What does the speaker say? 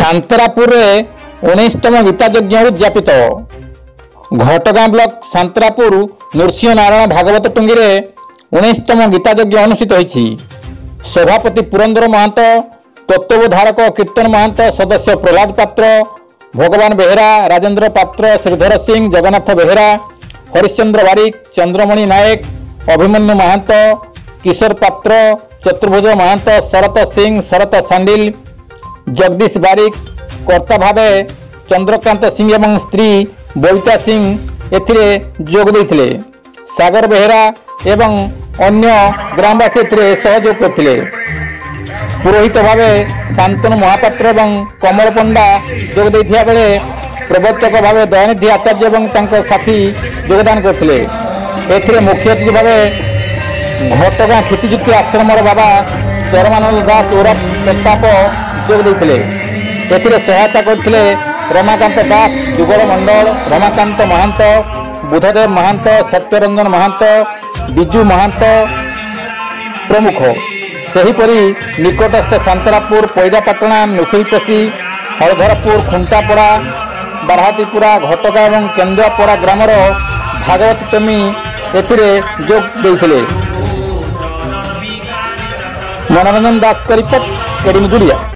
सांतरापुर 19तम गीता यज्ञ उद्यापित। घटगां ब्लॉक सांतरापुर नृसिंह नारायण भागवत टुंगी 19तम गीता यज्ञ अनुष्ठित होईछि। सभापति पुरंदर महंत, तत्वधारक कीर्तन महंत, सदस्य प्रहलाद पात्र, भगवान बेहेरा, राजेंद्र पात्र, श्रीधर सिंह, जगन्नाथ बेहेरा, हरिश्चंद्र बारिक, चंद्रमणि नायक, अभिमन्यु महंत, किशोर पात्र, चतुर्भुज महंत, शरत सिंह, शरत सांडिल, जगदीश बारिक, कर्ता भावे चंद्रकांत सिंह एवं स्त्री बबिता सिंह एथिरे जोग देथिले। सागर बेहेरा एवं अन्य ग्रामवासी एथिरे सहयोग करथिले। पुरोहित भावे शांतनु महापात्र एवं कमल पंडा जोग देथिया बेले प्रवर्तक भावे दयानिधि आचार्य एवं तांको साथी योगदान करथिले। एथिरे मुख्य अतिथि भावे घटगां क्षितिज्योति आश्रमर बाबा चरमानंद दास ओरफ प्रताप जोग देथिले। एथिरे सहायता करथिले रमाकांत दास, जुगल मंडल, रमाकांत महंत, बुधदेव महंत, सत्यरंजन महंत, बिजू महंत प्रमुख। सेहीपरि निकटस्थ सांतरापुर, पैदापाटଣା, नुसईपसी, हलधरपुर, खुंटापड़ा, बारहातीपुरा, घटगां एवं केंद्रापड़ा ग्रामर भागवत प्रेमी एथिरे जोग देथिले। मनोरंजन दास का रिपोर्ट, केडीमी दुरिया।